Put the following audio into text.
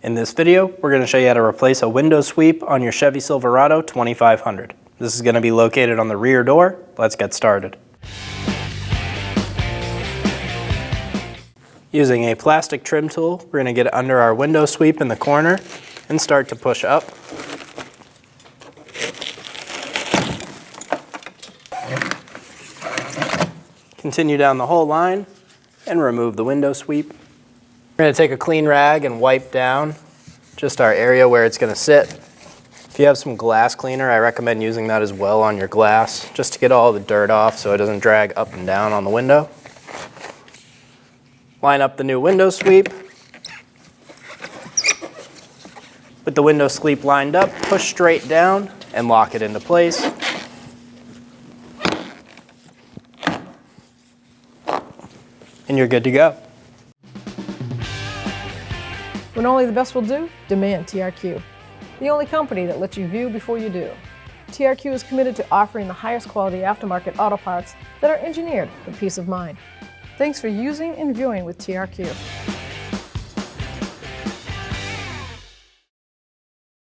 In this video, we're going to show you how to replace a window sweep on your Chevy Silverado 2500. This is going to be located on the rear door. Let's get started. Using a plastic trim tool, we're going to get under our window sweep in the corner and start to push up. Continue down the whole line and remove the window sweep. We're going to take a clean rag and wipe down just our area where it's going to sit. If you have some glass cleaner, I recommend using that as well on your glass, just to get all the dirt off so it doesn't drag up and down on the window. Line up the new window sweep. With the window sweep lined up, push straight down and lock it into place. And you're good to go. When only the best will do, demand TRQ. The only company that lets you view before you do. TRQ is committed to offering the highest quality aftermarket auto parts that are engineered for peace of mind. Thanks for using and viewing with TRQ.